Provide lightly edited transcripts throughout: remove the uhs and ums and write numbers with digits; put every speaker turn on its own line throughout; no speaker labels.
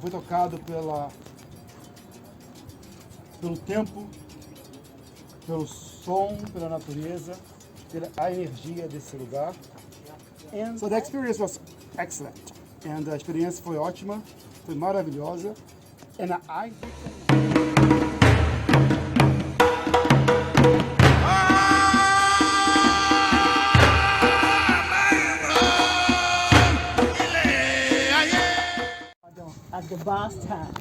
fui tocado pelo tempo, pelo som, pela natureza, pela energia desse lugar. And so the experience was excellent. And a experiência foi ótima, foi maravilhosa. And I
At the bar stand,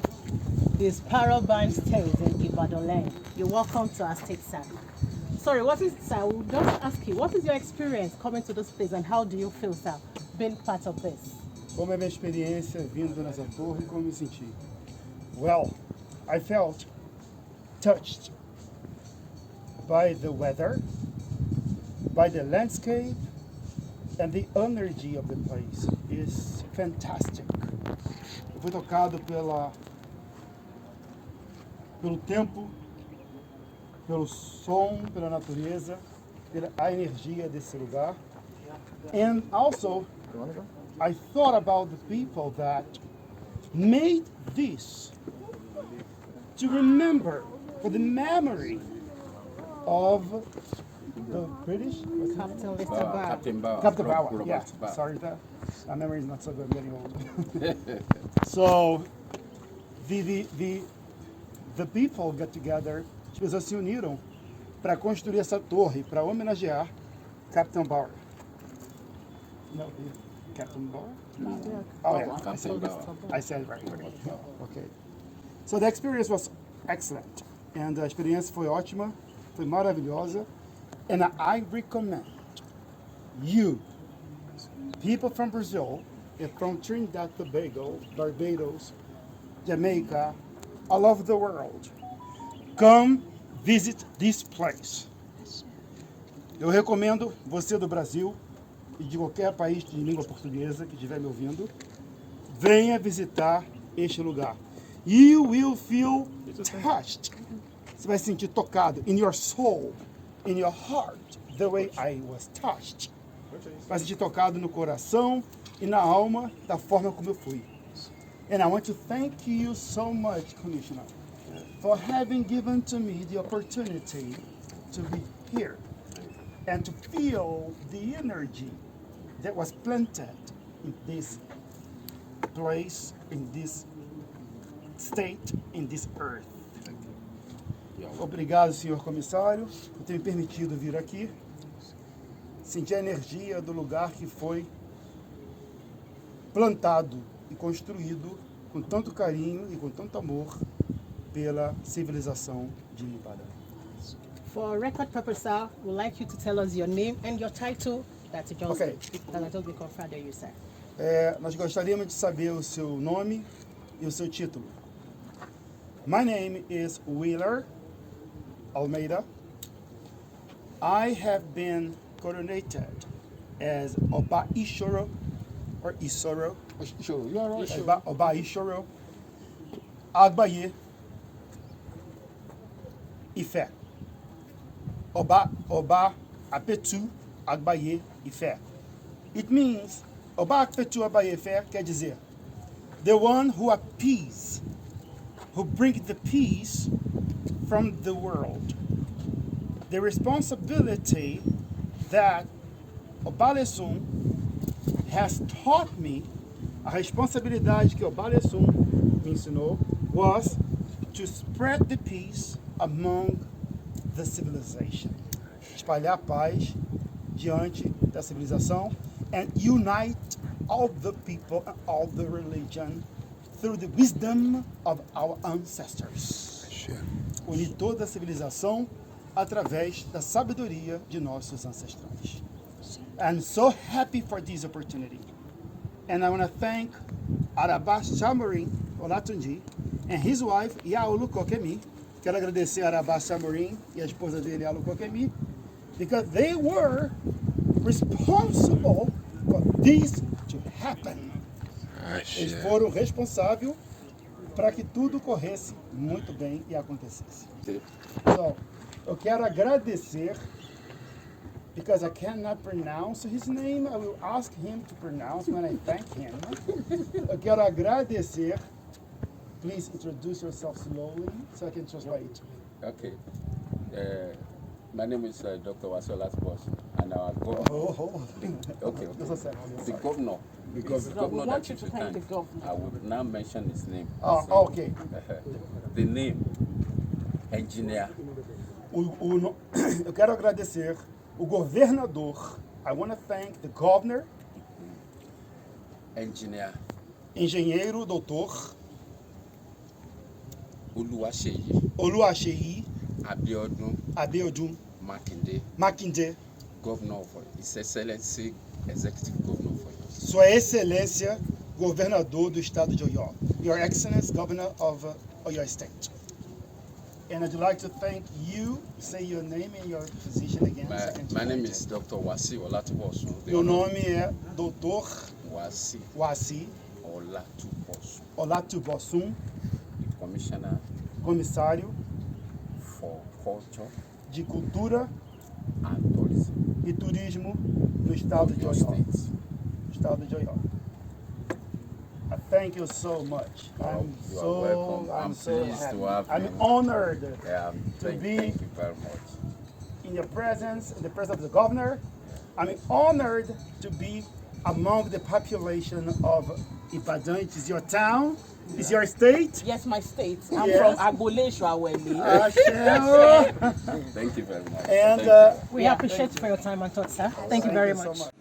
this Paradigm stays in Ibadan Lane. You're welcome to our state, sir. Sorry, sir, we'll just ask you, what is your experience coming to this place and how do you feel, sir, being part of this?
Como é a minha experiência vindo nessa torre e como me senti? Well, I felt touched by the weather, by the landscape, and the energy of the place is fantastic. Eu fui tocado pelo tempo, pelo som, pela natureza, pela energia desse lugar. And also, I thought about the people that made this to remember, for the memory of the British?
Captain Mr. Bar.
Captain Bower.
Captain Bower,
Robert
yeah.
Bower.
Sorry, my memory is not so good, I'm getting old. So, the people got together, as pessoas se uniram para construir essa torre, para homenagear Captain Bower. No, Captain Bower?
Yeah.
Oh, yeah,
Captain Bower.
I said it right. Okay. So the experience was excellent. And a experiência foi ótima, foi maravilhosa. And I recommend you, people from Brazil, and from Trinidad, Tobago, Barbados, Jamaica, all over the world, come visit this place. Eu recomendo você do Brasil e de qualquer país de língua portuguesa que estiver me ouvindo, venha visitar este lugar. You will feel touched. Você vai se sentir tocado in your soul, in your heart, the way I was touched. Vai se sentir tocado no coração e na alma da forma como eu fui. And I want to thank you so much, Commissioner, for having given to me the opportunity to be here and to feel the energy that was planted in this place, in this state, in this earth. Obrigado, senhor comissário, por ter me permitido vir aqui, sentir a energia do lugar que foi plantado e construído com tanto carinho e com tanto amor pela civilização de Ibadan.
For record purpose, sir, we'd like you to tell us your name and your title that you just be conferred on you, sir.
Nós gostaríamos de saber o seu nome e o seu título. My name is Wheeler Almeida. I have been coronated as Oba Ishoro or Isoro. Oba Ishoro Agbaye Ife. Oba Apetu Agbaye Ife. It means Oba Apetu Agbaye Ife quer dizer the one who appease, who brings the peace from the world. The responsibility that Obalesun has taught me, a responsabilidade que Obalesun me ensinou, was to spread the peace among the civilization. Espalhar paz diante da civilização and unite all the people and all the religion through the wisdom of our ancestors. Unir toda a civilização através da sabedoria de nossos ancestrais. I'm so happy for this opportunity. And I want to thank Wasiu Olatubosun and his wife, Yaulu Kokemi. Quero agradecer a Wasiu e a esposa dele, Yaulu Kokemi, because they were responsible for this to happen. Eles foram responsáveis para que tudo corresse muito bem e acontecesse. So, eu quero agradecer, because I cannot pronounce his name, I will ask him to pronounce when I thank him. Eu quero agradecer please introduce yourself slowly so I can translate it.
Okay. My name is Dr. Wasiu Olatubosun, and our governor. Okay. The governor. Because the governor that you thank, the governor. I will now mention his name.
Oh, okay.
The name, engineer.
Eu quero agradecer o governador. I want to thank the governor.
Engineer.
Engenheiro, doutor.
Oluwaseyi. Abiodun.
Makinde.
Governor of His Excellency, Executive Governor for you.
Sua Excelência, governador do estado de Oyo. Your Excellency, Governor of Oyo State. And I'd like to thank you. Say your name and your position again.
My name is Dr. Wasiu Olatubosun.
Meu nome é Dr. Wasiu Olatubosun.
Commissioner.
Comissário
for Culture.
De Cultura
and Tourism.
E Turismo no estado de Oyo. Estado de Oyo. I thank you so much.
I'm so pleased
happy.
to have
I'm
you.
honored
Thank you very much.
In your presence, in the presence of the governor. I'm honored to be among the population of Ibadan. It is your town. It's your state.
Yes, my state. I'm from Agbole Shaweli.
Thank you very much.
And
we appreciate for your time and thoughts, sir. Thank you very much.
So much.